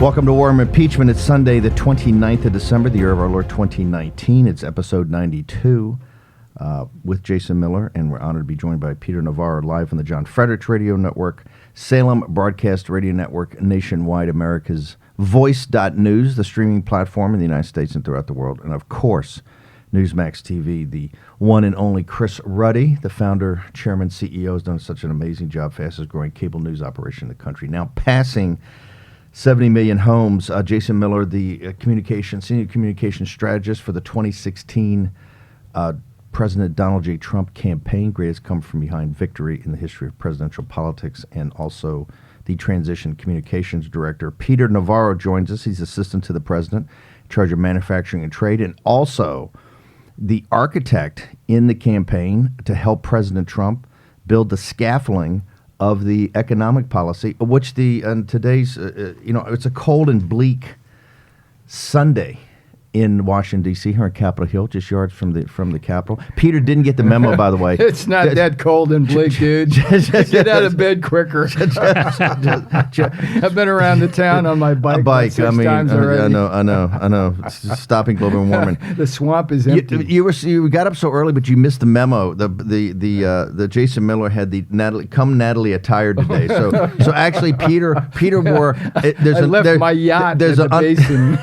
Welcome to War and Impeachment. It's Sunday, the 29th of December, the year of our Lord 2019. It's episode 92 with Jason Miller, and we're honored to be joined by Peter Navarro live on the John Fredericks Radio Network, Salem Broadcast Radio Network, nationwide, America's Voice.news, the streaming platform in the United States and throughout the world, and of course, Newsmax TV, the one and only Chris Ruddy, the founder, chairman, CEO, has done such an amazing job, fastest growing cable news operation in the country, now passing 70 million homes. Jason Miller, the senior communication strategist for the 2016 President Donald J. Trump campaign, greatest come from behind victory in the history of presidential politics, and also the transition communications director. Peter Navarro joins us. He's assistant to the president, in charge of manufacturing and trade, and also the architect in the campaign to help President Trump build the scaffolding of the economic policy, which today's, it's a cold and bleak Sunday in Washington, D.C., here on Capitol Hill, just yards from the Capitol. Peter didn't get the memo, by the way. It's not that cold and bleak, dude. Get out of bed quicker. I've been around the town on my bike six times already. I know. It's stopping global warming. The swamp is empty. You got up so early, but you missed the memo. The Jason Miller had the Natalie attired today. So actually, Peter wore. I left my yacht at the basin.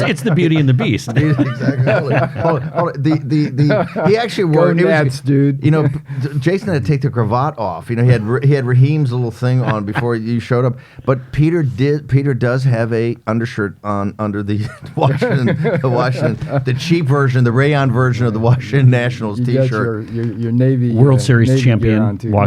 It's the Beauty and the Beast. Exactly. He actually wore. Dude. Jason had to take the cravat off. He had Raheem's little thing on before you showed up. But Peter does have a undershirt on under the the cheap version, the rayon version of the Washington Nationals T-shirt. Your Navy World Series Navy champion, Washington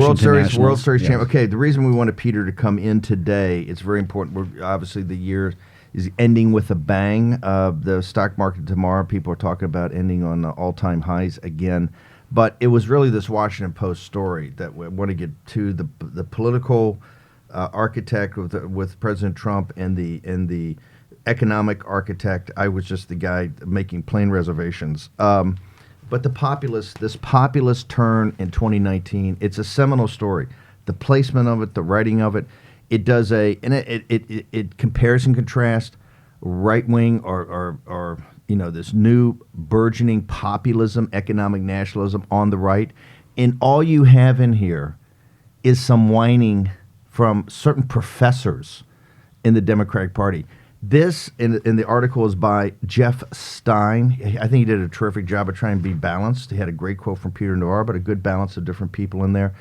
World Series yes. champion. Okay, the reason we wanted Peter to come in today, it's very important. Obviously the year is ending with a bang. The stock market tomorrow, people are talking about ending on all-time highs again. But it was really this Washington Post story that we want to get to, the political architect with President Trump and the economic architect. I was just the guy making plane reservations. But this populist turn in 2019, it's a seminal story. The placement of it, the writing of it, it does it compares and contrasts right wing or this new burgeoning populism, economic nationalism on the right, and all you have in here is some whining from certain professors in the Democratic Party. This in the article is by Jeff Stein. I think he did a terrific job of trying to be balanced. He had a great quote from Peter Navarro, but a good balance of different people in there.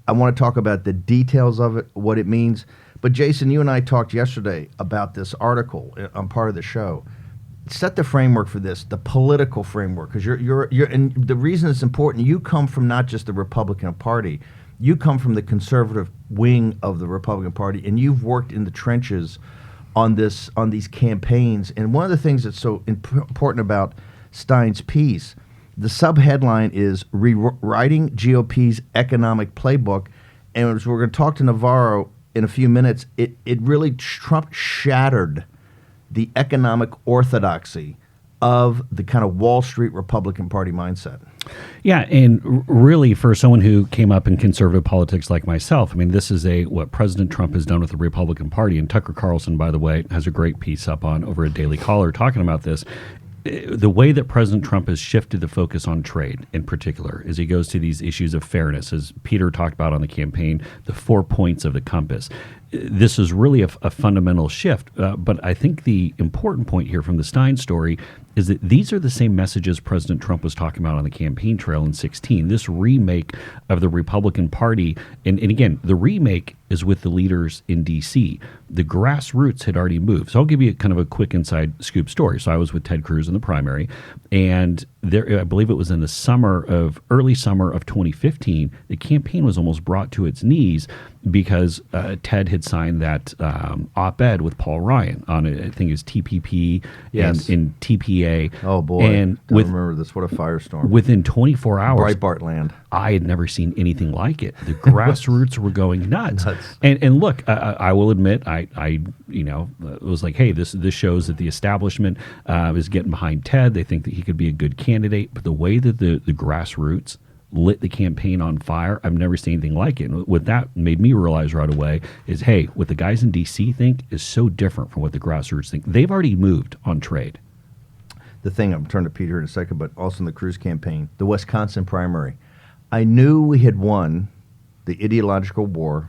I want to talk about the details of it, what it means. But Jason, you and I talked yesterday about this article on part of the show. Set the framework for this, the political framework, because you're and the reason it's important. You come from not just the Republican Party, you come from the conservative wing of the Republican Party, and you've worked in the trenches on these campaigns. And one of the things that's so important about Stein's piece, the subheadline is Rewriting GOP's Economic Playbook. And as we're going to talk to Navarro in a few minutes, it really, Trump shattered the economic orthodoxy of the kind of Wall Street Republican Party mindset. Yeah, and really for someone who came up in conservative politics like myself, I mean, this is what President Trump has done with the Republican Party. And Tucker Carlson, by the way, has a great piece up over at Daily Caller talking about this. The way that President Trump has shifted the focus on trade in particular as he goes to these issues of fairness, as Peter talked about on the campaign, the 4 points of the compass. This is really a fundamental shift. But I think the important point here from the Stein story is that these are the same messages President Trump was talking about on the campaign trail in 2016. This remake of the Republican Party, and again, the remake is with the leaders in D.C. The grassroots had already moved. So I'll give you kind of a quick inside scoop story. So I was with Ted Cruz in the primary, and there, I believe it was in the early summer of 2015, the campaign was almost brought to its knees because Ted had signed that op-ed with Paul Ryan on, I think it was TPP and TPA. Oh, boy. And I remember this. What a firestorm. Within 24 hours. Breitbart land. I had never seen anything like it. The grassroots were going nuts. And look, I will admit, I was like, hey, this shows that the establishment is getting behind Ted. They think that he could be a good candidate. But the way that the grassroots lit the campaign on fire. I've never seen anything like it. And what that made me realize right away is, hey, what the guys in D.C. think is so different from what the grassroots think. They've already moved on trade. The thing, I'm turning to Peter in a second, but also in the Cruz campaign, the Wisconsin primary. I knew we had won the ideological war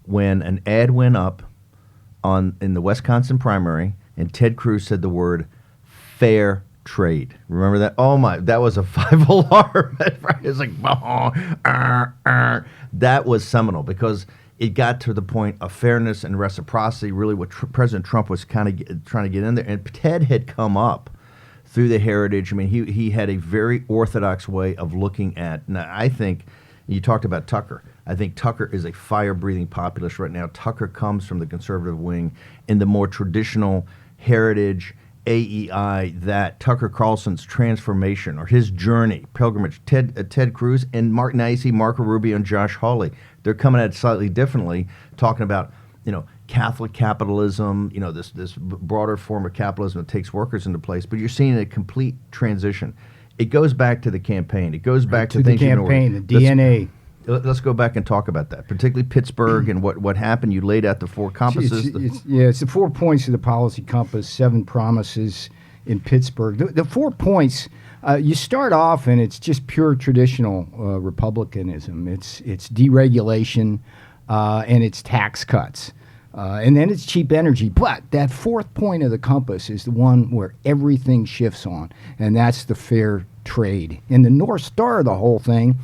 when an ad went up in the Wisconsin primary and Ted Cruz said the word fair trade. Remember that? Oh my, that was a 5 alarm. It's like, that was seminal because it got to the point of fairness and reciprocity, really what President Trump was kind of trying to get in there. And Ted had come up through the heritage. I mean, he had a very orthodox way of looking at, now I think, you talked about Tucker. I think Tucker is a fire-breathing populist right now. Tucker comes from the conservative wing in the more traditional heritage, AEI, that Tucker Carlson's transformation or his journey, pilgrimage, Ted Cruz, and now you see Marco Rubio and Josh Hawley. They're coming at it slightly differently, talking about, Catholic capitalism, this broader form of capitalism that takes workers into place, but you're seeing a complete transition. It goes back to the campaign. It goes back to the things campaign, the DNA. Let's go back and talk about that, particularly Pittsburgh and what happened. You laid out the 4 compasses. It's the 4 points of the policy compass, 7 promises in Pittsburgh. The 4 points, you start off and it's just pure traditional republicanism. It's deregulation and it's tax cuts. And then it's cheap energy. But that 4th point of the compass is the one where everything shifts on, and that's the fair trade. And the North Star of the whole thing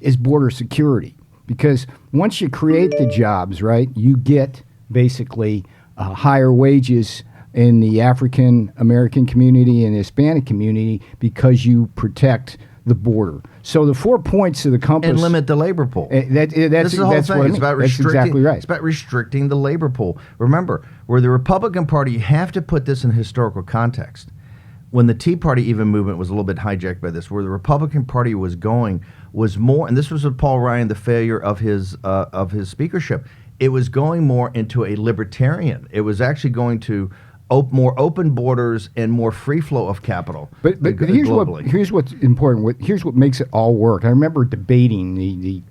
is border security. Because once you create the jobs, right, you get basically higher wages in the African American community and Hispanic community because you protect the border. So the 4 points of the compass and limit the labor pool. That's the whole thing. It's about restricting. That's exactly right. It's about restricting the labor pool. Remember, where the Republican Party, you have to put this in historical context. When the Tea Party even movement was a little bit hijacked by this, where the Republican Party was going was more, and this was with Paul Ryan, the failure of his speakership. It was going more into a libertarian. It was actually going to more open borders and more free flow of capital. But here's what's important. Here's what makes it all work. I remember debating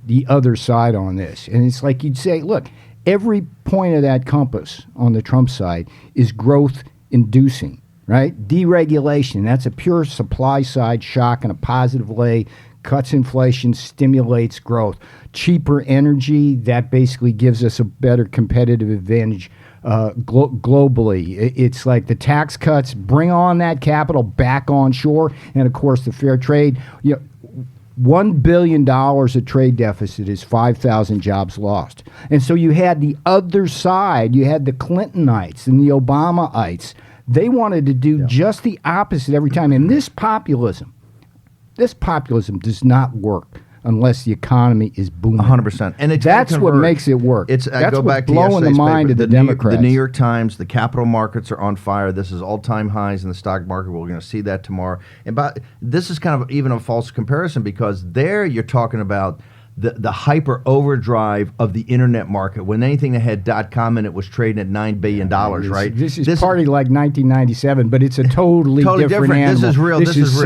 the other side on this, and it's like you'd say, look, every point of that compass on the Trump side is growth inducing, right? Deregulation, that's a pure supply side shock in a positive way. Cuts inflation, stimulates growth. Cheaper energy, that basically gives us a better competitive advantage globally. It's like the tax cuts bring on that capital back onshore, and of course the fair trade. $1 billion of trade deficit is 5,000 jobs lost. And so you had the other side, you had the Clintonites and the Obamaites. They wanted to do just the opposite every time. And this populism does not work unless the economy is booming. 100%. And that's what makes it work. That's what's blowing the mind of the Democrats. The New York Times, the capital markets are on fire. This is all-time highs in the stock market. We're going to see that tomorrow. And this is kind of even a false comparison because there you're talking about the hyper overdrive of the internet market when anything that had .com in it was trading at $9 billion, right? This is party like 1997, but it's a totally different animal. This is real. This is real.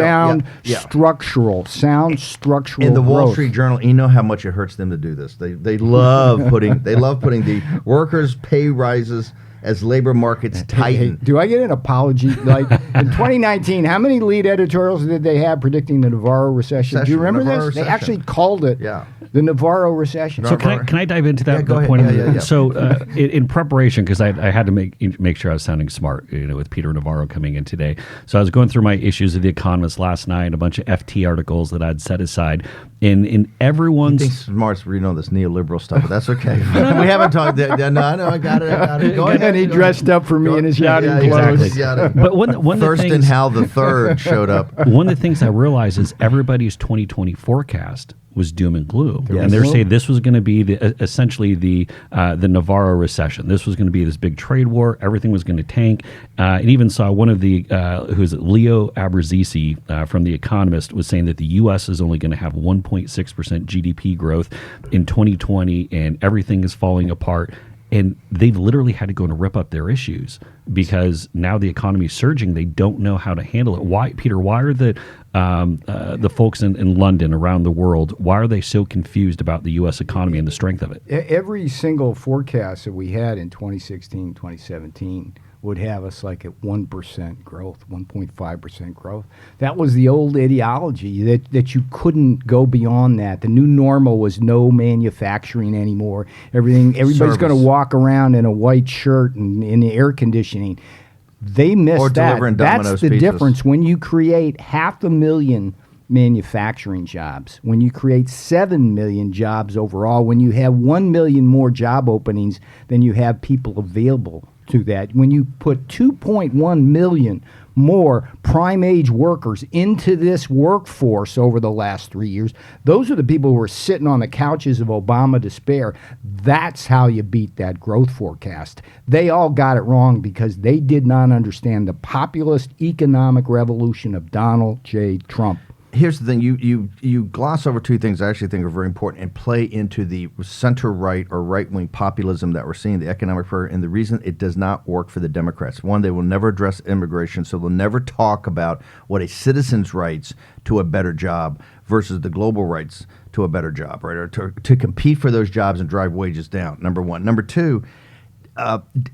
Sound structural In the Wall Street Journal, you know how much it hurts them to do this. They love putting the workers' pay rises as labor markets tighten. Hey, do I get an apology? Like in 2019, how many lead editorials did they have predicting the Navarro recession? Do you remember this? They actually called it the Navarro recession. So can I dive into that go point? ahead. So in preparation, because I had to make sure I was sounding smart, with Peter Navarro coming in today. So I was going through my issues of The Economist last night, a bunch of FT articles that I'd set aside. In everyone's... He thinks smart's reading all this neoliberal stuff, but that's okay. We haven't talked... No, I know, I got it. Go ahead. And he dressed up for me in his yachting clothes. Exactly. But one Thurston Howell III showed up. One of the things I realized is everybody's 2020 forecast was doom and gloom, and they're saying this was going to be essentially the Navarro recession. This was going to be this big trade war. Everything was going to tank. And even saw one of the who's Leo Abrazici from The Economist was saying that the U.S. is only going to have 1.6% GDP growth in 2020, and everything is falling apart. And they've literally had to go and rip up their issues because now the economy is surging. They don't know how to handle it. Why, Peter? Why are the folks in London, around the world, why are they so confused about the U.S. economy and the strength of it? Every single forecast that we had in 2016, 2017 would have us like at 1% growth, 1.5% growth. That was the old ideology that you couldn't go beyond that. The new normal was no manufacturing anymore. Everybody's going to walk around in a white shirt and in the air conditioning. They missed Or that. delivering That's Domino's the pizzas. difference when you create 500,000 manufacturing jobs, when you create 7 million jobs overall, when you have 1 million more job openings than you have people available to that, when you put 2.1 million more prime age workers into this workforce over the last 3 years, those are the people who are sitting on the couches of Obama despair. That's how you beat that growth forecast. They all got it wrong because they did not understand the populist economic revolution of Donald J. Trump. Here's the thing: you gloss over two things I actually think are very important and play into the center right or right wing populism that we're seeing, the economic program, and the reason it does not work for the Democrats. One, they will never address immigration, so they'll never talk about what a citizen's rights to a better job versus the global rights to a better job, right? Or to compete for those jobs and drive wages down. Number one. Number two,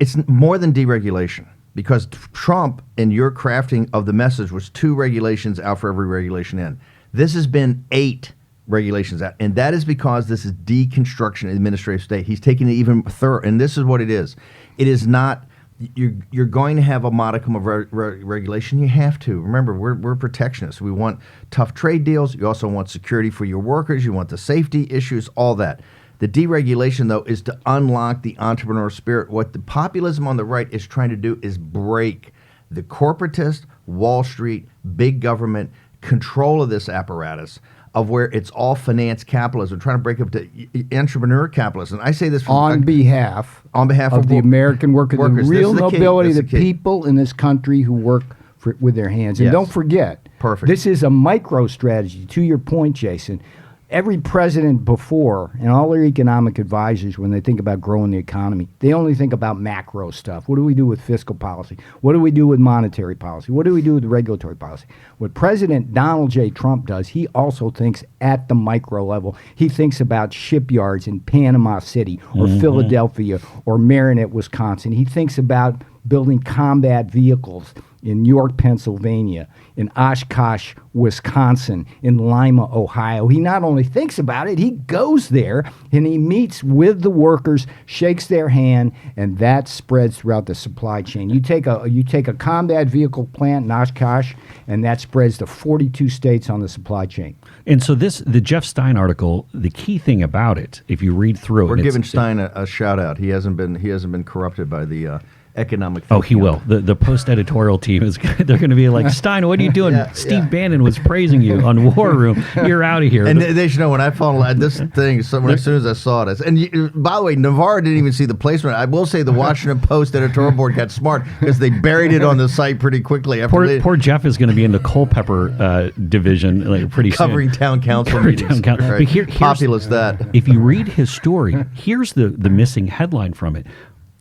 it's more than deregulation. Because Trump, in your crafting of the message, was 2 regulations out for every regulation in. This has been 8 regulations out. And that is because this is deconstruction administrative state. He's taking it even thorough. And this is what it is. It is not, you're going to have a modicum of regulation. You have to. Remember, we're protectionists. We want tough trade deals. You also want security for your workers. You want the safety issues, all that. The deregulation, though, is to unlock the entrepreneur spirit. What the populism on the right is trying to do is break the corporatist, Wall Street, big government control of this apparatus of where it's all finance capitalism, trying to break up to entrepreneur capitalism. I say this on behalf of the American workers, the real This is the key. nobility, This the is the key. people in this country who work with their hands. And Yes. don't forget, Perfect. this is a micro strategy. To your point, Jason, every president before and all their economic advisors, when they think about growing the economy, they only think about macro stuff. What do we do with fiscal policy? What do we do with monetary policy? What do we do with regulatory policy? What President Donald J. Trump does, he also thinks at the micro level. He thinks about shipyards in Panama City or Philadelphia or Marinette, Wisconsin. He thinks about building combat vehicles in York, Pennsylvania, in Oshkosh, Wisconsin, in Lima, Ohio. He not only thinks about it, he goes there and he meets with the workers, shakes their hand, and that spreads throughout the supply chain. You take a combat vehicle plant in Oshkosh, and that spreads to 42 states on the supply chain. And so the Jeff Stein article, the key thing about it, if you read through it, We're giving Stein a shout out. He hasn't been corrupted by the economic. Oh, he will. The post editorial team is they're going to be like, Stein, what are you doing? Steve Bannon was praising you on War Room. You're out of here. And they should know when I fall in this thing. So as soon as I saw it, by the way, Navarro didn't even see the placement. I will say the Washington Post editorial board got smart because they buried it on the site pretty quickly. Poor Jeff is going to be in the Culpeper division like pretty covering soon. town council Covering meetings. town council. Right. But here's Populist that. If you read his story, here's the missing headline from it.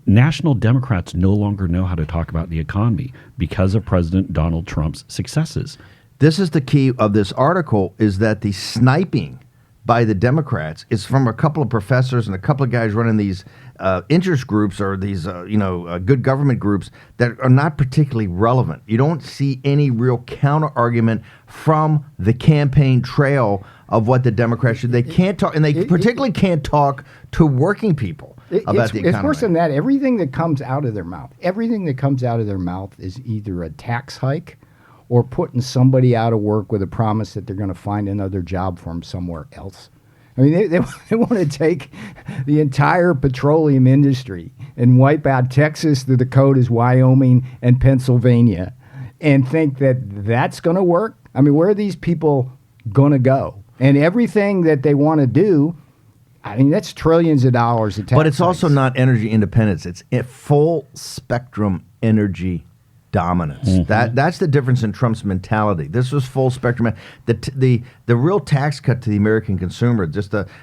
National Democrats no longer know how to talk about the economy because of President Donald Trump's successes. This is the key of this article, is that the sniping by the Democrats is from a couple of professors and a couple of guys running these interest groups or these good government groups that are not particularly relevant. You don't see any real counter argument from the campaign trail of what the Democrats should. They can't talk, and they particularly can't talk to working people about the economy. It's worse than that. Everything that comes out of their mouth is either a tax hike or putting somebody out of work with a promise that they're going to find another job for them somewhere else. I mean, they want to take the entire petroleum industry and wipe out Texas, the Dakotas, Wyoming, and Pennsylvania and think that that's going to work. I mean, where are these people going to go? And everything that they want to do, I mean, that's trillions of dollars of tax But it's also hikes. not energy independence. It's full spectrum energy dominance. That's the difference in Trump's mentality. This was full spectrum. The real tax cut to the American consumer,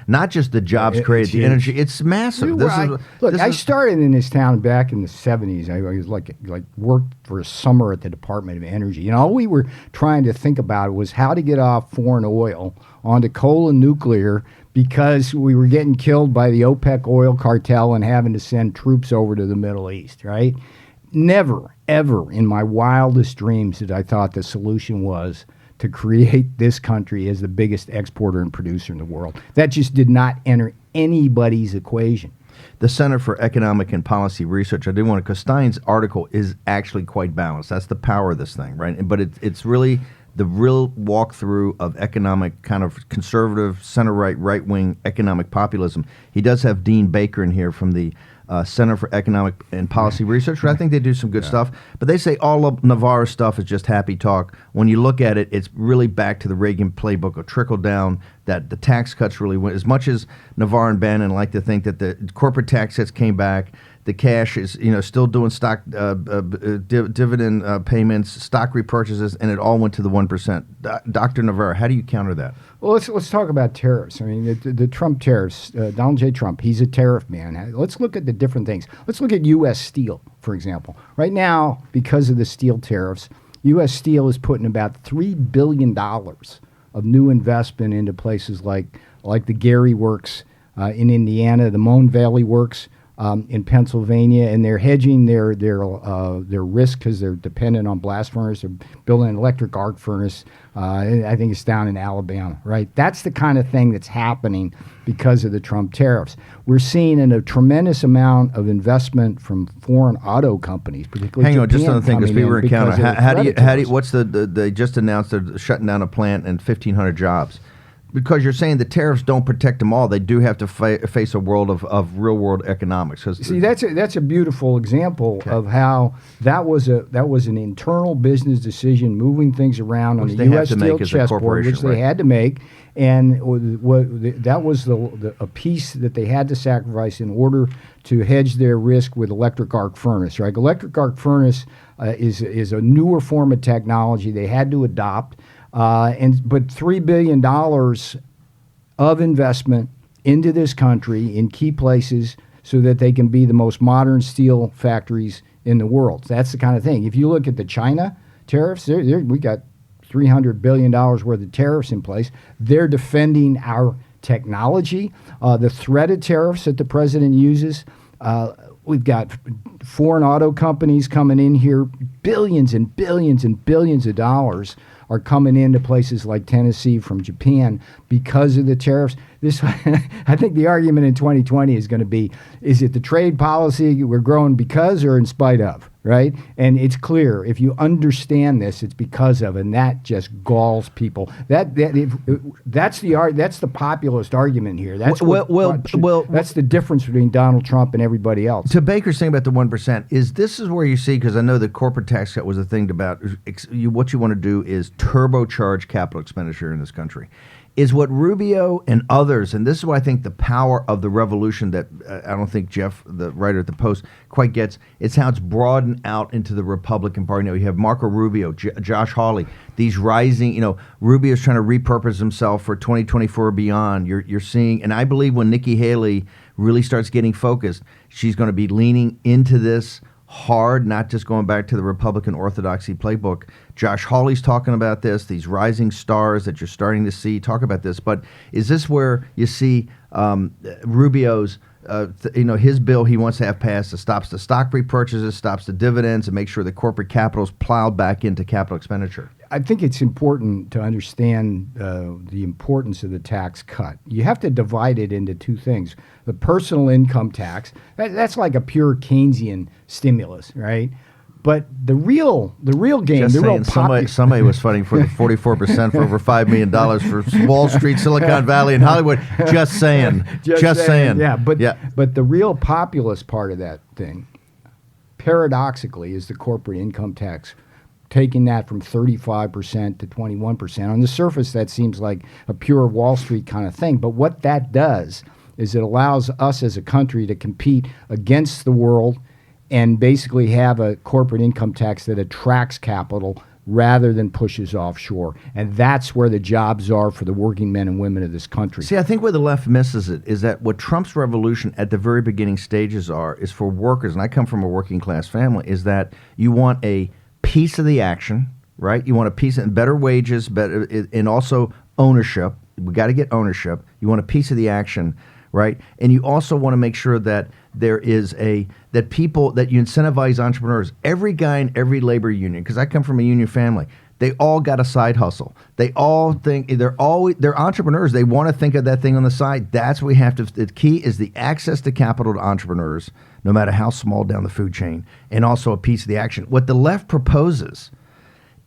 not just the jobs created, the energy. It's massive. I started in this town back in the 70s. I was like worked for a summer at the Department of Energy. And all we were trying to think about was how to get off foreign oil onto coal and nuclear, because we were getting killed by the OPEC oil cartel and having to send troops over to the Middle East, right? Never, ever in my wildest dreams did I thought the solution was to create this country as the biggest exporter and producer in the world. That just did not enter anybody's equation. The Center for Economic and Policy Research, I do want to, because Stein's article is actually quite balanced. That's the power of this thing, right? But it's really the real walkthrough of economic kind of conservative, center-right, right-wing economic populism. He does have Dean Baker in here from the Center for Economic and Policy Research. I think they do some good stuff. But they say all of Navarro's stuff is just happy talk. When you look at it, it's really back to the Reagan playbook of trickle down, that the tax cuts really went. As much as Navarro and Bannon like to think that the corporate tax cuts came back, the cash is still doing stock dividend payments, stock repurchases, and it all went to the 1%. Dr. Navarro, how do you counter that? Well, let's talk about tariffs. I mean, the Trump tariffs. Donald J. Trump, he's a tariff man. Let's look at the different things. Let's look at U.S. Steel, for example. Right now, because of the steel tariffs, U.S. Steel is putting about $3 billion of new investment into places like the Gary Works in Indiana, the Moan Valley Works in Pennsylvania, and they're hedging their risk because they're dependent on blast furnace. They're building an electric arc furnace. I think it's down in Alabama, right? That's the kind of thing that's happening because of the Trump tariffs. We're seeing a tremendous amount of investment from foreign auto companies, particularly Hang on, just another thing, because people are encountering. How do you? What's they just announced they're shutting down a plant and 1,500 jobs. Because you're saying the tariffs don't protect them all, they do have to face a world of real world economics. See, that's a beautiful example of how that was an internal business decision, moving things around on the U.S. Steel chessboard, which they had to make, and that was a piece that they had to sacrifice in order to hedge their risk with electric arc furnace. Right, electric arc furnace is a newer form of technology they had to adopt. But $3 billion of investment into this country in key places so that they can be the most modern steel factories in the world. That's the kind of thing. If you look at the China tariffs, we got $300 billion worth of tariffs in place. They're defending our technology. The threat of tariffs that the president uses, we've got foreign auto companies coming in here, billions and billions and billions of dollars are coming into places like Tennessee from Japan because of the tariffs. I think the argument in 2020 is going to be, is it the trade policy we're growing because or in spite of, right? And it's clear, if you understand this, it's because of, and that just galls people. That's the populist argument here. That's that's the difference between Donald Trump and everybody else. To Baker's thing about the 1%, this is where you see, because I know the corporate tax cut was a thing about, what you want to do is turbocharge capital expenditure in this country. Is what Rubio and others, and this is why I think the power of the revolution that I don't think Jeff, the writer at the Post, quite gets, it's how it's broadened out into the Republican Party. You have Marco Rubio, Josh Hawley, these rising, Rubio's trying to repurpose himself for 2024 or beyond. You're seeing, and I believe when Nikki Haley really starts getting focused, she's going to be leaning into this hard, not just going back to the Republican orthodoxy playbook. Josh Hawley's talking about this, these rising stars that you're starting to see talk about this. But is this where you see Rubio's, his bill he wants to have passed that stops the stock repurchases, stops the dividends, and make sure the corporate capital is plowed back into capital expenditure? I think it's important to understand the importance of the tax cut. You have to divide it into two things. The personal income tax, that's like a pure Keynesian stimulus, right? But the real game, just the saying, somebody was fighting for the 44% for over $5 million for Wall Street, Silicon Valley, and Hollywood. Just saying. Just saying. Yeah, but the real populist part of that thing, paradoxically, is the corporate income tax. Taking that from 35% to 21%. On the surface, that seems like a pure Wall Street kind of thing. But what that does is it allows us as a country to compete against the world and basically have a corporate income tax that attracts capital rather than pushes offshore. And that's where the jobs are for the working men and women of this country. See, I think where the left misses it is that what Trump's revolution at the very beginning stages is for workers, and I come from a working class family, is that you want a piece of the action, right? You want a piece of better wages, better, and also ownership. We got to get ownership. You want a piece of the action, right? And you also want to make sure that there is that you incentivize entrepreneurs. Every guy in every labor union, because I come from a union family, they all got a side hustle. They all think they're entrepreneurs. They want to think of that thing on the side. That's what we have to. The key is the access to capital to entrepreneurs, no matter how small down the food chain, and also a piece of the action. What the left proposes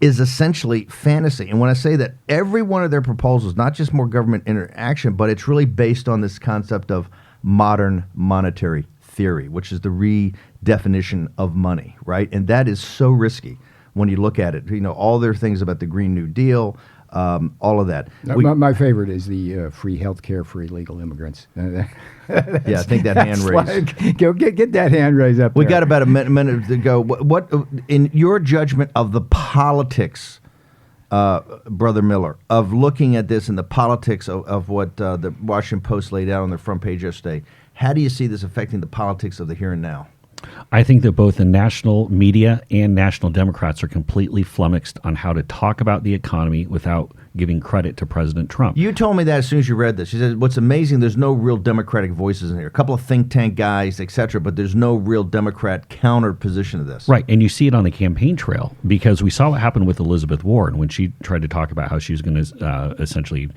is essentially fantasy. And when I say that, every one of their proposals, not just more government interaction, but it's really based on this concept of modern monetary theory, which is the redefinition of money, right? And that is so risky when you look at it. You know, all their things about the Green New Deal, all of that. My favorite is the free health care for illegal immigrants. Yeah, I think that hand raised. Go get that hand raised up We there. got about a minute to go. What, in your judgment of the politics, Brother Miller, of looking at this and the politics of what the Washington Post laid out on their front page yesterday, how do you see this affecting the politics of the here and now? I think that both the national media and national Democrats are completely flummoxed on how to talk about the economy without giving credit to President Trump. You told me that as soon as you read this. You said, what's amazing, there's no real Democratic voices in here. A couple of think tank guys, et cetera, but there's no real Democrat counter position to this. Right, and you see it on the campaign trail, because we saw what happened with Elizabeth Warren when she tried to talk about how she was going to essentially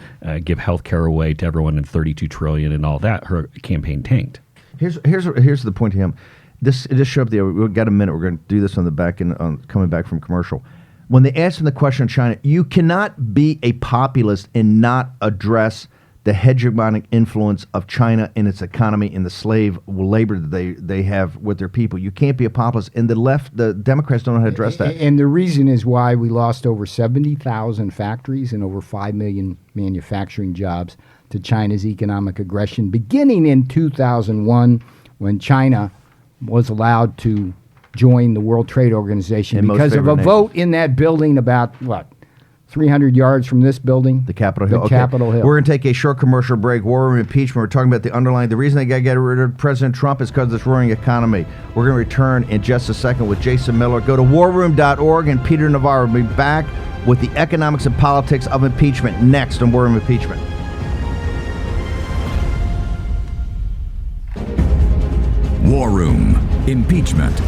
give health care away to everyone and $32 trillion and all that. Her campaign tanked. Here's the point to him. This showed up there. We've got a minute. We're going to do this on the back end, coming back from commercial. When they asked him the question on China, you cannot be a populist and not address the hegemonic influence of China in its economy and the slave labor that they have with their people. You can't be a populist. And the Democrats don't know how to address that. And the reason is why we lost over 70,000 factories and over 5 million manufacturing jobs to China's economic aggression, beginning in 2001 when China was allowed to join the World Trade Organization And because of a vote in that building about, 300 yards from this building? The Capitol Hill. The Capitol Hill. We're going to take a short commercial break. War room impeachment. We're talking about the reason they got to get rid of President Trump is because of this roaring economy. We're going to return in just a second with Jason Miller. Go to warroom.org, and Peter Navarro will be back with the economics and politics of impeachment next on War Room Impeachment. War Room Impeachment.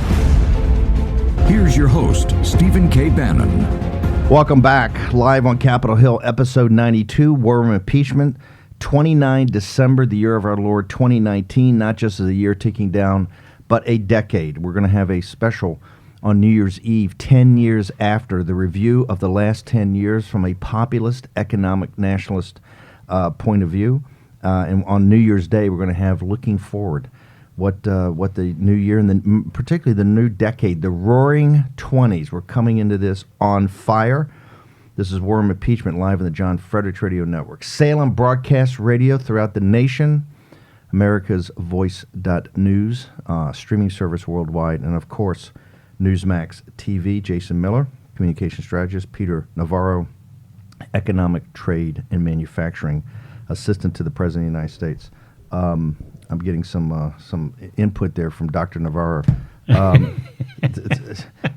Here's your host, Stephen K. Bannon. Welcome back, live on Capitol Hill, episode 92, War Room Impeachment, 29 December, the year of our Lord 2019, not just as a year ticking down, but a decade. We're going to have a special on New Year's Eve, 10 years after the review of the last 10 years from a populist, economic, nationalist point of view. And on New Year's Day, we're going to have looking forward. What the new year and particularly the new decade, the roaring 20s. We're coming into this on fire. This is War Room Impeachment live on the John Fredericks Radio Network. Salem Broadcast Radio throughout the nation. America's Voice.news, streaming service worldwide. And of course, Newsmax TV. Jason Miller, communication strategist. Peter Navarro, economic, trade, and manufacturing assistant to the President of the United States. I'm getting some input there from Dr. Navarro.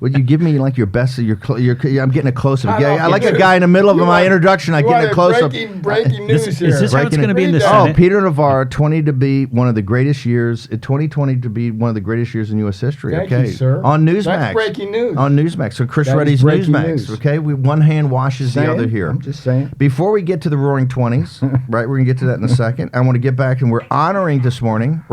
Would you give me like your best? I'm getting a close up. I like a guy in the middle of my introduction. I get a close up. Breaking news here. Is this how it's going to be in the Oh, Senate? Peter Navarro, 20 to be one of the greatest years. 2020 to be one of the greatest years in U.S. history. Thank okay, you, sir. On Newsmax. That's breaking news. On Newsmax. So Chris That is Reddy's breaking Newsmax. news. Okay, one hand washes the other here. I'm just saying. Before we get to the Roaring 20s, right, we're going to get to that in a second. I want to get back, and we're honoring this morning,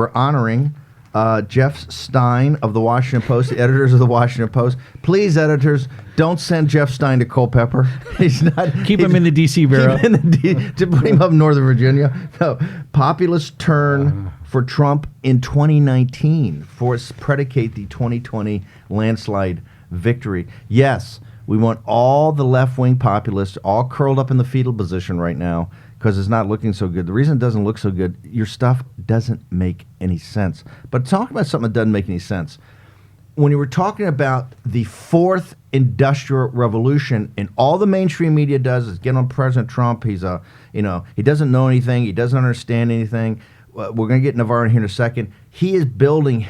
Jeff Stein of the Washington Post, the editors of the Washington Post. Please, editors, don't send Jeff Stein to Culpeper. He's not. Keep him in the D.C. bureau. Keep him in the to put him up in Northern Virginia. No, populist turn for Trump in 2019 predicate the 2020 landslide victory. Yes, we want all the left-wing populists all curled up in the fetal position right now because it's not looking so good. The reason it doesn't look so good, your stuff doesn't make any sense. But talk about something that doesn't make any sense. when you were talking about the fourth industrial revolution, and all the mainstream media does is get on President Trump. He's he doesn't know anything. He doesn't understand anything. We're going to get Navarro here in a second. He is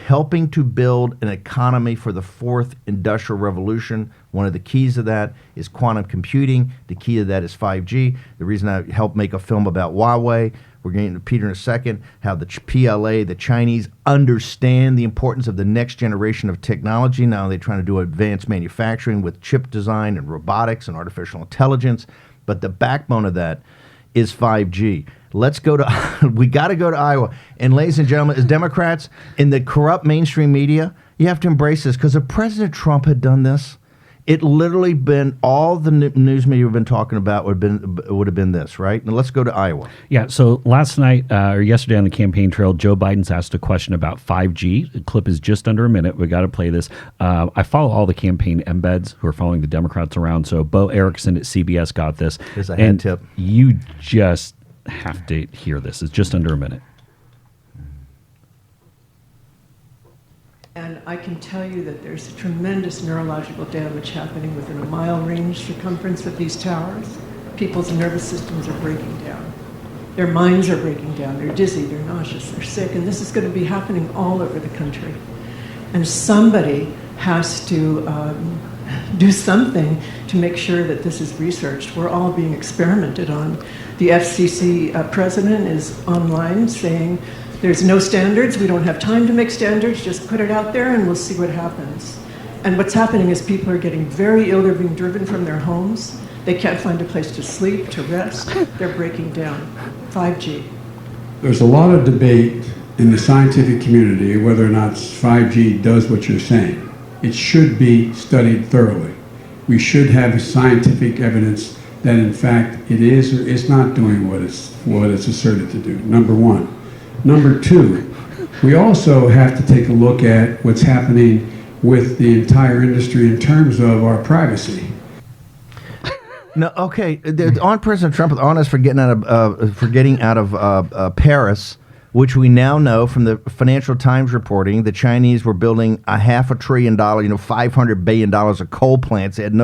helping to build an economy for the fourth industrial revolution. One of the keys to that is quantum computing. The key to that is 5G. The reason I helped make a film about Huawei, we're getting to Peter in a second, how the PLA, the Chinese, understand the importance of the next generation of technology. Now they're trying to do advanced manufacturing with chip design and robotics and artificial intelligence. But the backbone of that is 5G. Let's go to, we got to go to Iowa. And ladies and gentlemen, as Democrats in the corrupt mainstream media, you have to embrace this, because if President Trump had done this, it literally been all the news media we've been talking about would have been this, right? Now let's go to Iowa. Yeah, so last night or yesterday on the campaign trail, Joe Biden's asked a question about 5G. The clip is just under a minute. We got to play this. I follow all the campaign embeds who are following the Democrats around. So Bo Erickson at CBS got this. Here's a hand tip. You just have to hear this. It's just under a minute. And I can tell you that there's tremendous neurological damage happening within a mile range circumference of these towers. People's nervous systems are breaking down. Their minds are breaking down. They're dizzy, they're nauseous, they're sick, and this is going to be happening all over the country. And somebody has to do something to make sure that this is researched. We're all being experimented on. The FCC president is online saying, there's no standards, we don't have time to make standards, just put it out there and we'll see what happens. And what's happening is people are getting very ill, they're being driven from their homes, they can't find a place to sleep, to rest, they're breaking down. 5G. There's a lot of debate in the scientific community whether or not 5G does what you're saying. It should be studied thoroughly. We should have scientific evidence that in fact it is or is not doing what it's asserted to do, number one. Number two, we also have to take a look at what's happening with the entire industry in terms of our privacy. No, okay. On President Trump, on us for getting out of Paris, which we now know from the Financial Times reporting, the Chinese were building $500 billion, $500 billion of coal plants. They had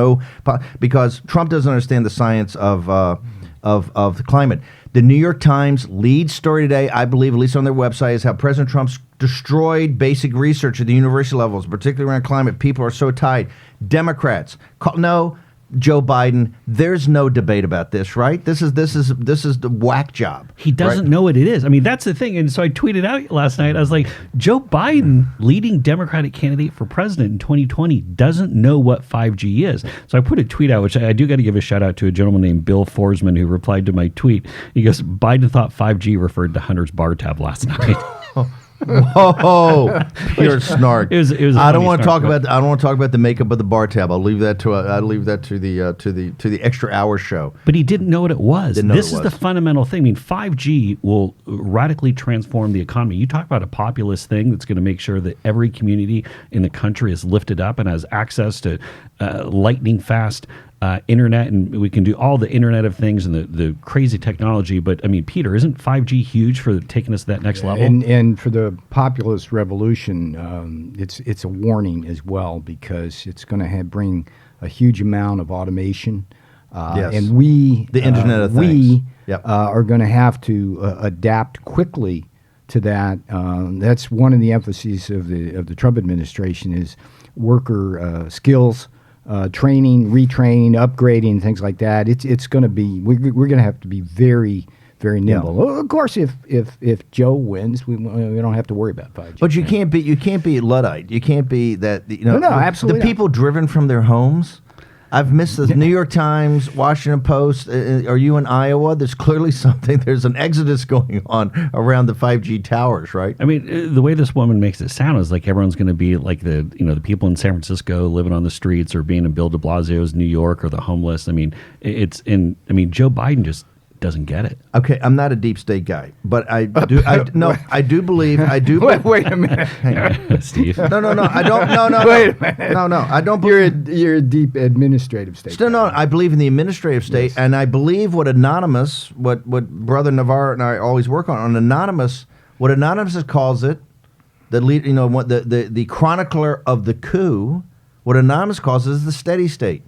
because Trump doesn't understand the science of the climate. The New York Times lead story today, I believe, at least on their website, is how President Trump's destroyed basic research at the university levels, particularly around climate. People are so tied. Democrats, no, Joe Biden, there's no debate about this, right? This is the whack job. He doesn't know what it is. I mean, that's the thing. And so I tweeted out last night, I was like, Joe Biden, leading Democratic candidate for president in 2020, doesn't know what 5G is. So I put a tweet out, which I do got to give a shout out to a gentleman named Bill Forsman who replied to my tweet. He goes, Biden thought 5G referred to Hunter's bar tab last night. Whoa! Pure snark. It was I don't want to talk about the makeup of the bar tab. I'll leave that to the extra hour show. But he didn't know what it was. This is the fundamental thing. I mean, 5G will radically transform the economy. You talk about a populist thing that's going to make sure that every community in the country is lifted up and has access to lightning fast internet, and we can do all the Internet of Things and the crazy technology. But I mean, Peter, isn't 5G huge for taking us to that next level? And for the populist revolution, it's a warning as well, because it's going to bring a huge amount of automation. Yes. And the Internet of Things. Are going to have to adapt quickly to that. That's one of the emphases of the Trump administration is worker skills. Training, retraining, upgrading, things like that. It's going to be we're going to have to be very, very nimble. Well, of course, if Joe wins, we don't have to worry about 5G. But you can't be Luddite. You can't be that. No, absolutely. The people driven from their homes. I've missed the New York Times, Washington Post. Are you in Iowa? There's clearly something. There's an exodus going on around the 5G towers, right? I mean, the way this woman makes it sound is like everyone's going to be like the people in San Francisco living on the streets, or being in Bill de Blasio's New York, or the homeless. I mean, Joe Biden just doesn't get it. Okay, I'm not a deep state guy, but I do believe. Wait a minute. Hang on. Steve. No. I don't. No. Wait a minute. No. I don't believe. You're a deep administrative state. Still, no. I believe in the administrative state, yes. And I believe what Brother Navarro and I always work on Anonymous. What Anonymous calls it, The lead, what the chronicler of the coup, what Anonymous calls is the steady state.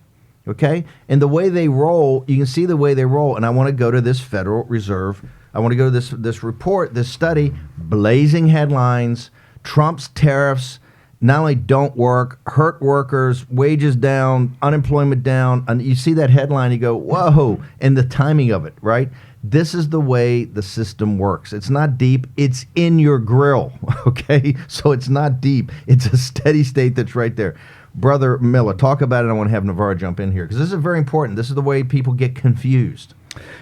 Okay, and the way they roll, you can see the way they roll. And I want to go to this Federal Reserve. I want to go to this report, this study, blazing headlines. Trump's tariffs not only don't work, hurt workers, wages down, unemployment down. And you see that headline, you go, whoa, and the timing of it, right? This is the way the system works. It's not deep. It's in your grill, okay? So it's not deep. It's a steady state that's right there. Brother Miller, talk about it. I want to have Navarro jump in here because this is very important. This is the way people get confused.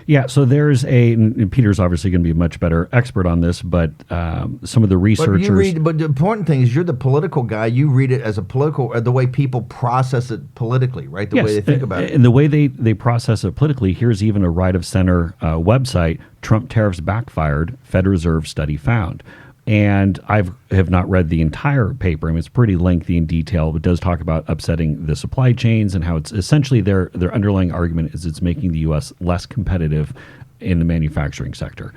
Yeah, so there's and Peter's obviously going to be a much better expert on this, but some of the researchers. But the important thing is you're the political guy. You read it as a political, the way people process it politically, right? The way they think about it. And the way they process it politically, here's even a right-of-center website, Trump tariffs backfired, Fed Reserve study found. And I have not read the entire paper. I mean, it's pretty lengthy in detail, but does talk about upsetting the supply chains and how it's essentially their underlying argument is it's making the U.S. less competitive in the manufacturing sector.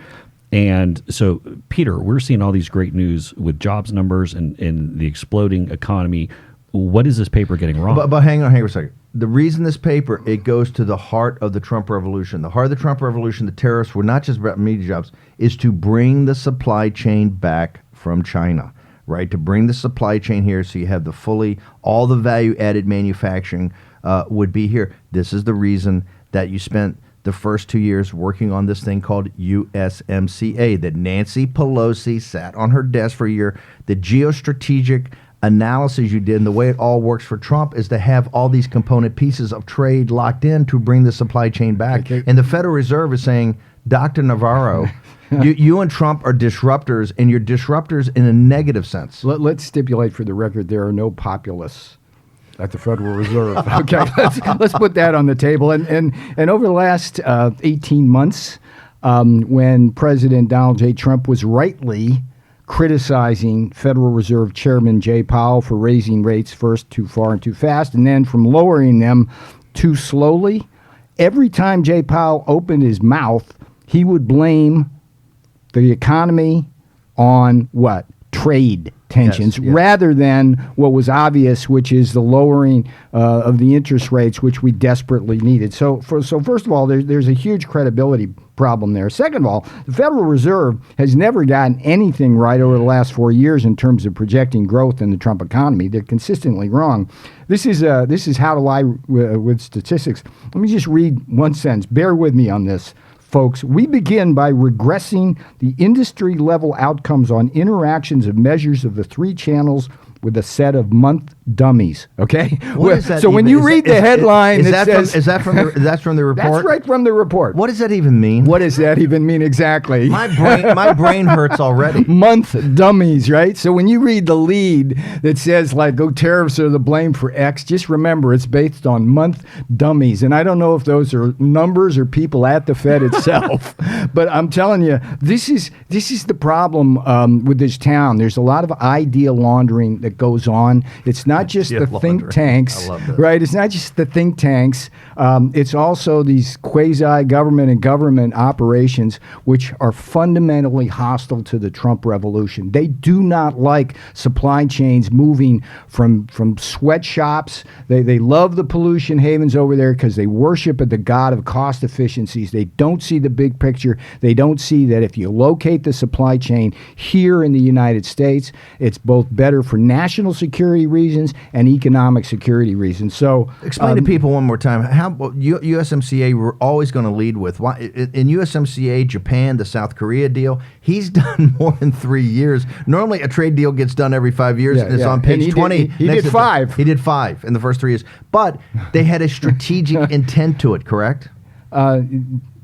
And so, Peter, we're seeing all these great news with jobs numbers and the exploding economy. What is this paper getting wrong? But hang on a second. The reason this paper, it goes to the heart of the Trump revolution. The heart of the Trump revolution, the tariffs were not just about media jobs, is to bring the supply chain back from China, right? To bring the supply chain here so you have all the value-added manufacturing would be here. This is the reason that you spent the first 2 years working on this thing called USMCA, that Nancy Pelosi sat on her desk for a year. The geostrategic analysis you did and the way it all works for Trump is to have all these component pieces of trade locked in to bring the supply chain back. Okay. And the Federal Reserve is saying, Dr. Navarro, you and Trump are disruptors, and you're disruptors in a negative sense. Let's stipulate for the record there are no populists at the Federal Reserve. Okay, let's put that on the table. And over the last 18 months, when President Donald J. Trump was rightly criticizing Federal Reserve Chairman Jay Powell for raising rates first too far and too fast, and then from lowering them too slowly. Every time Jay Powell opened his mouth, he would blame the economy on what? Trade tensions, rather than what was obvious, which is the lowering of the interest rates, which we desperately needed. So first of all, there's a huge credibility problem there. Second of all, the Federal Reserve has never gotten anything right over the last 4 years in terms of projecting growth in the Trump economy. They're consistently wrong. This is how to lie with statistics. Let me just read one sentence. Bear with me on this, folks. We begin by regressing the industry-level outcomes on interactions of measures of the three channels with a set of month dummies. Okay, so when you read the headline, is that from the report? That's right from the report. What does that even mean? What does that even mean exactly? My brain hurts already. Month dummies, right? So when you read the lead that says like, "Oh, tariffs are the blame for X," just remember it's based on month dummies, and I don't know if those are numbers or people at the Fed itself, but I'm telling you, this is the problem with this town. There's a lot of idea laundering that goes on. It's not just the think tanks, right? It's not just the think tanks. It's also these quasi-government and government operations, which are fundamentally hostile to the Trump revolution. They do not like supply chains moving from sweatshops. They love the pollution havens over there because they worship at the god of cost efficiencies. They don't see the big picture. They don't see that if you locate the supply chain here in the United States, it's both better for national security reasons and economic security reasons. So explain to people one more time how USMCA we're always going to lead with. Why in USMCA, Japan, the South Korea deal, he's done more than 3 years. Normally a trade deal gets done every 5 years, and it's on page 20. He did 5. He did 5 in the first 3 years. But they had a strategic intent to it, correct?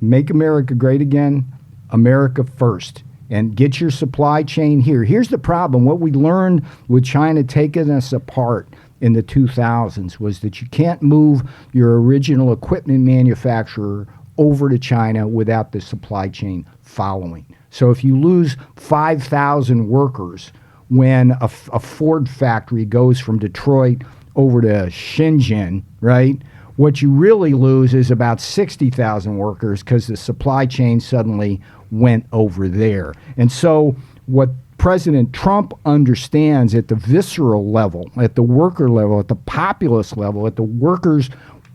Make America great again, America first. And get your supply chain here. Here's the problem. What we learned with China taking us apart in the 2000s was that you can't move your original equipment manufacturer over to China without the supply chain following. So if you lose 5,000 workers when a Ford factory goes from Detroit over to Shenzhen, right? What you really lose is about 60,000 workers because the supply chain suddenly went over there. And so what President Trump understands at the visceral level, at the worker level, at the populist level, at the workers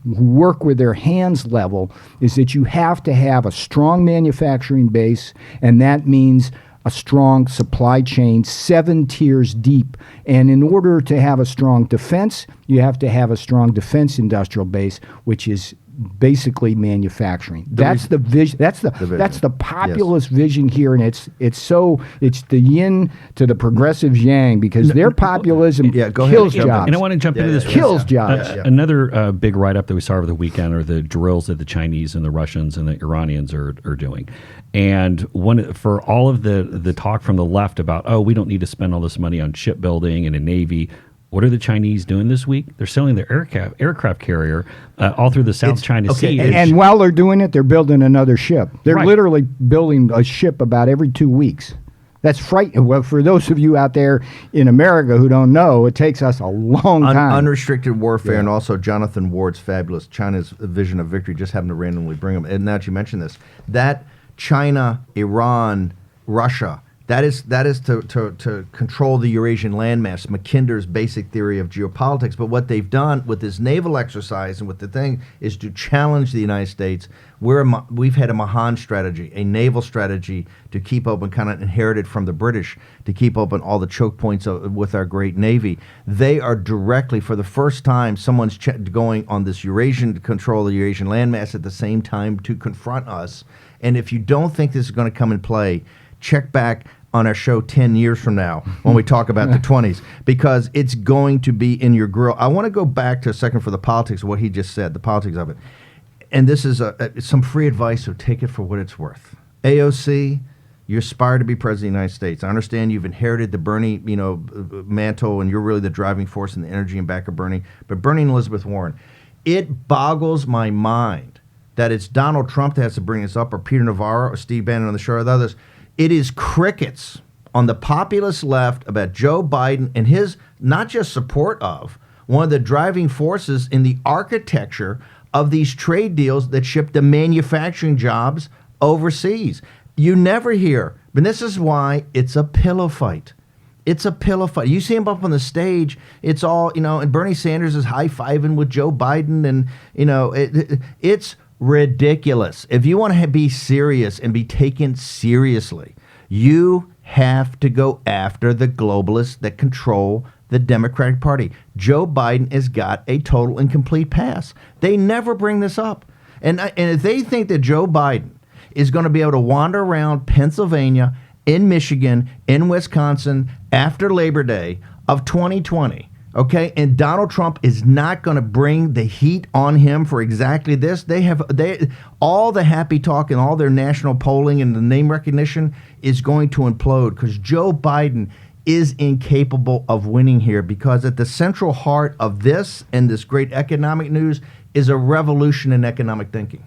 who work with their hands level, is that you have to have a strong manufacturing base, and that means a strong supply chain 7 tiers deep. And in order to have a strong defense, you have to have a strong defense industrial base, which is basically manufacturing. That's the vision. That's the populist vision here, and it's the yin to the progressive yang, because their populism kills jobs. And I want to jump into this. Kills jobs. Another big write-up that we saw over the weekend are the drills that the Chinese and the Russians and the Iranians are doing. And for all of the talk from the left about, oh, we don't need to spend all this money on shipbuilding and a navy. What are the Chinese doing this week? They're selling their aircraft carrier all through the South China Sea. And while they're doing it, they're building another ship. They're literally building a ship about every 2 weeks. That's frightening. Well, for those of you out there in America who don't know, it takes us a long time. Unrestricted warfare, and also Jonathan Ward's fabulous China's Vision of Victory, just happened to randomly bring them. And now that you mention this, that China, Iran, Russia, that is to control the Eurasian landmass, Mackinder's basic theory of geopolitics. But what they've done with this naval exercise and with the thing is to challenge the United States. We've had a Mahan strategy, a naval strategy to keep open, kind of inherited from the British, to keep open all the choke points with our great Navy. They are directly, for the first time, someone's going on this Eurasian, to control the Eurasian landmass at the same time to confront us. And if you don't think this is going to come in play, check back on our show 10 years from now when we talk about the 20s, because it's going to be in your grill. I want to go back to a second for the politics of what he just said, the politics of it. And this is some free advice, so take it for what it's worth. AOC, you aspire to be president of the United States. I understand you've inherited the Bernie, mantle, and you're really the driving force and the energy in back of Bernie. But Bernie and Elizabeth Warren, it boggles my mind that it's Donald Trump that has to bring this up, or Peter Navarro, or Steve Bannon on the show, or the others. It is crickets on the populist left about Joe Biden and his not just support of one of the driving forces in the architecture of these trade deals that ship the manufacturing jobs overseas. You never hear, but this is why it's a pillow fight. It's a pillow fight. You see him up on the stage, it's all, and Bernie Sanders is high-fiving with Joe Biden, and, it's ridiculous. If you want to be serious and be taken seriously, you have to go after the globalists that control the Democratic Party. Joe Biden has got a total and complete pass. They never bring this up. And if they think that Joe Biden is going to be able to wander around Pennsylvania, in Michigan, in Wisconsin after Labor Day of 2020, okay, and Donald Trump is not going to bring the heat on him for exactly this. They all the happy talk and all their national polling and the name recognition is going to implode, because Joe Biden is incapable of winning here, because at the central heart of this and this great economic news is a revolution in economic thinking.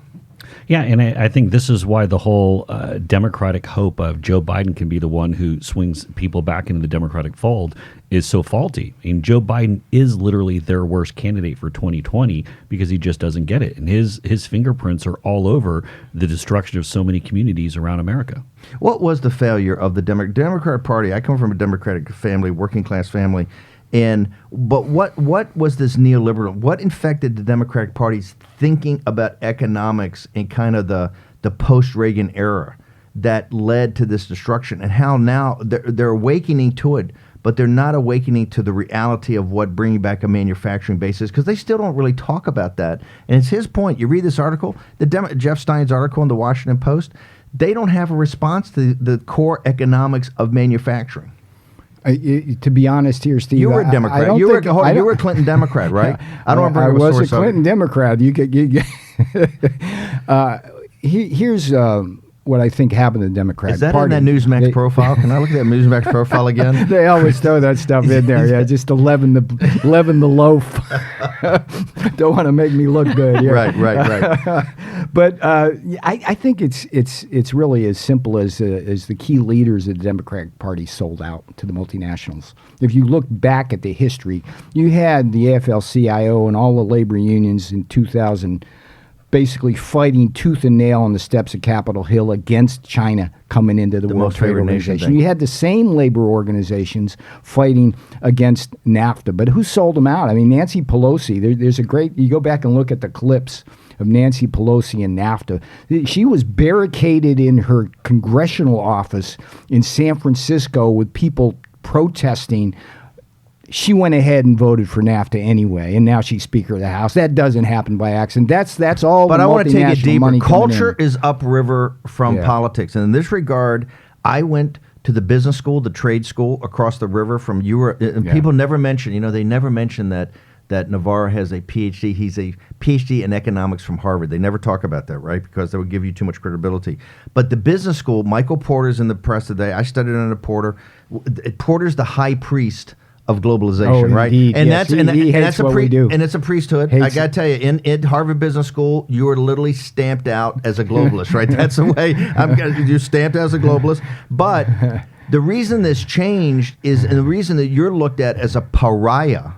Yeah, and I think this is why the whole Democratic hope of Joe Biden can be the one who swings people back into the Democratic fold is so faulty. I mean, Joe Biden is literally their worst candidate for 2020 because he just doesn't get it. And his fingerprints are all over the destruction of so many communities around America. What was the failure of the Democratic Party? I come from a Democratic family, working class family. But what was this neoliberal? What infected the Democratic Party's thinking about economics in kind of the post-Reagan era that led to this destruction? And how now they're awakening to it, but they're not awakening to the reality of what bringing back a manufacturing base is, because they still don't really talk about that. And it's his point. You read this article, Jeff Stein's article in the Washington Post, they don't have a response to the core economics of manufacturing. To be honest here, Steve, you were a Democrat. You were a Clinton Democrat, right? I was a Clinton Democrat. Here's what I think happened to the Democratic Party. Is that Party. in that Newsmax profile? Can I look at that Newsmax profile again? They always throw that stuff in there. Yeah, just to leaven the loaf. Don't want to make me look good. Yeah. Right. But I think it's really as simple as the key leaders of the Democratic Party sold out to the multinationals. If you look back at the history, you had the AFL-CIO and all the labor unions in 2000. basically fighting tooth and nail on the steps of Capitol Hill against China coming into the World most Trade favored nation Organization. thing. You had the same labor organizations fighting against NAFTA, but who sold them out? I mean, Nancy Pelosi, there's a great, you go back and look at the clips of Nancy Pelosi and NAFTA. She was barricaded in her congressional office in San Francisco with people protesting. She went ahead and voted for NAFTA anyway, and now she's Speaker of the House. That doesn't happen by accident. That's all. But the I want to take it multinational deeper. money coming Culture in. is upriver from Yeah. politics. And in this regard, I went to the business school, the trade school across the river from Europe. And Yeah. people never mention, they never mention that Navarro has a PhD. He's a PhD in economics from Harvard. They never talk about that, right? Because that would give you too much credibility. But the business school, Michael Porter's in the press today. I studied under Porter. Porter's the high priest of globalization, Oh, right? indeed, And yes. that's and, He and hates that's a what we do. and it's a priesthood. Hates I got to tell you, in Harvard Business School, you are literally stamped out as a globalist, right? That's the way you're stamped as a globalist. But the reason this changed is, and the reason that you're looked at as a pariah,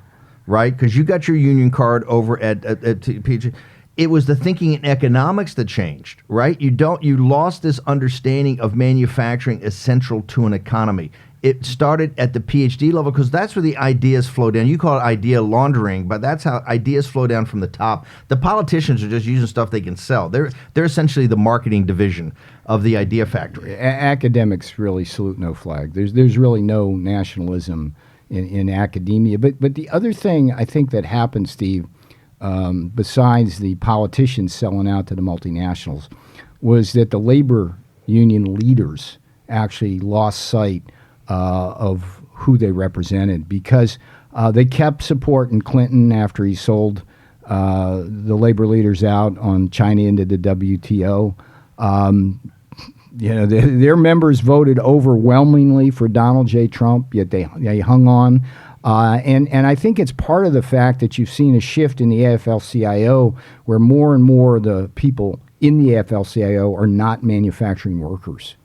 right? Because you got your union card over at PG. It was the thinking in economics that changed, right? You lost this understanding of manufacturing as central to an economy. It started at the PhD level because that's where the ideas flow down. You call it idea laundering, but that's how ideas flow down from the top. The politicians are just using stuff they can sell. They're essentially the marketing division of the idea factory. Academics really salute no flag. There's really no nationalism in academia. But the other thing I think that happened, Steve, besides the politicians selling out to the multinationals, was that the labor union leaders actually lost sight of who they represented because they kept supporting Clinton after he sold the labor leaders out on China into the WTO. Their members voted overwhelmingly for Donald J. Trump, yet they hung on. And I think it's part of the fact that you've seen a shift in the AFL-CIO where more and more of the people in the AFL-CIO are not manufacturing workers.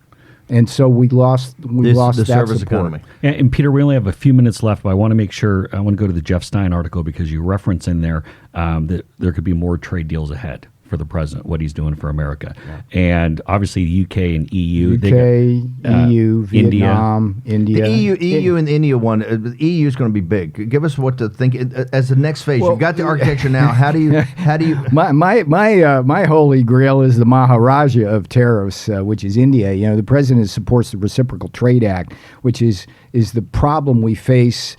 And so we lost the that service support. economy. And Peter, we only have a few minutes left, but I want to make sure, I want to go to the Jeff Stein article because you reference in there that there could be more trade deals ahead for the president, what he's doing for America. Yeah. And obviously the UK and EU. EU, Vietnam, India. The EU and the India one, the EU is going to be big. Give us what to think as the next phase. You've got the architecture now. How do you? My holy grail is the Maharaja of tariffs, which is India. The president supports the Reciprocal Trade Act, which is the problem we face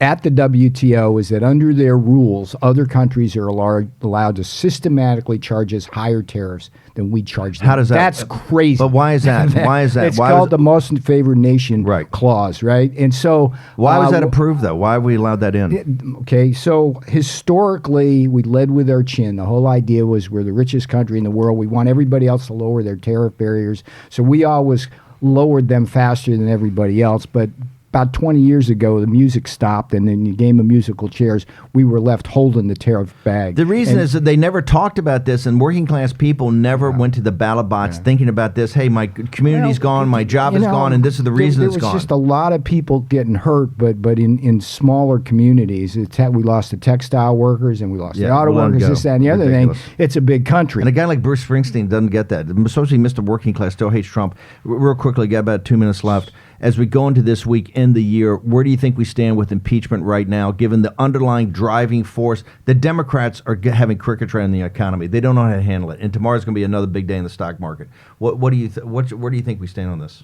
at the WTO is that under their rules, other countries are allowed to systematically charge us higher tariffs than we charge them. How does that? That's crazy. But why is that? Why is that? It's called the most favored nation clause, right? And so why was that approved, though? Why have we allowed that in? Okay, so historically, we led with our chin. The whole idea was we're the richest country in the world. We want everybody else to lower their tariff barriers. So we always lowered them faster than everybody else. But about 20 years ago, the music stopped, and in the game of musical chairs, we were left holding the tariff bag. The reason is that they never talked about this, and working class people never went to the ballot box thinking about this. Hey, my community's gone, my job is gone, and this is the reason it's gone. There was just a lot of people getting hurt, but in smaller communities. We lost the textile workers, and we lost the auto workers, this, that, and the other thing. It's a big country. And a guy like Bruce Springsteen doesn't get that. Especially Mr. Working Class still hates Trump. Real quickly, got about 2 minutes left. As we go into this week, end the year, where do you think we stand with impeachment right now, given the underlying driving force? The Democrats are having cricket in the economy. They don't know how to handle it. And tomorrow's going to be another big day in the stock market. Where do you think we stand on this?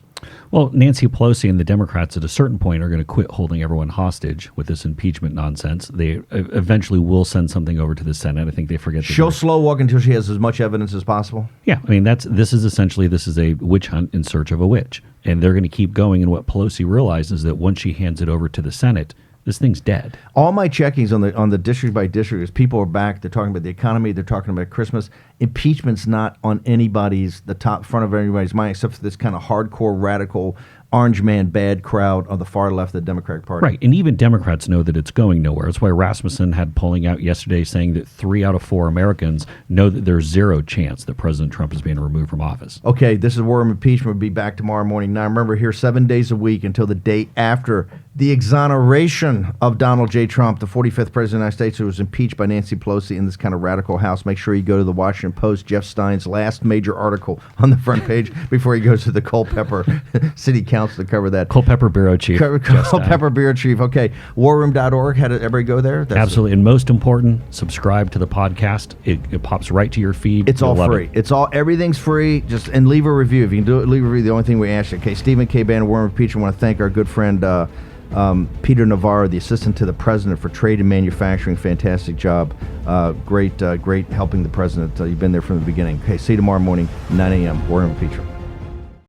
Well, Nancy Pelosi and the Democrats at a certain point are going to quit holding everyone hostage with this impeachment nonsense. They eventually will send something over to the Senate. I think they forget. She'll slow walk until she has as much evidence as possible. Yeah, I mean this is a witch hunt in search of a witch, and they're going to keep going. And what Pelosi realizes is that once she hands it over to the Senate, this thing's dead. All my checkings on the district by district is people are back. They're talking about the economy. They're talking about Christmas. Impeachment's not on the front of anybody's mind, except for this kind of hardcore radical orange man bad crowd on the far left of the Democratic Party. Right, and even Democrats know that it's going nowhere. That's why Rasmussen had polling out yesterday saying that 3 out of 4 Americans know that there's zero chance that President Trump is being removed from office. Okay, this is War Room Impeachment. We'll be back tomorrow morning. Now, remember, here 7 days a week until the day after the exoneration of Donald J. Trump, the 45th President of the United States, who was impeached by Nancy Pelosi in this kind of radical house. Make sure you go to the Washington Post, Jeff Stein's last major article on the front page before he goes to the Culpeper City Council to cover that. Culpeper Bureau Chief. Culpeper Bureau Chief. Okay, warroom.org. How did everybody go there? Absolutely. And most important, subscribe to the podcast. It pops right to your feed. It's all free. Everything's free. And leave a review. If you can do it, leave a review. The only thing we ask you. Okay, Stephen K. Bannon, War Room Impeachment. I want to thank our good friend Peter Navarro, the assistant to the president for trade and manufacturing. Fantastic job. Great helping the president. You've been there from the beginning. Okay, see you tomorrow morning, 9 a.m. War Room Impeachment.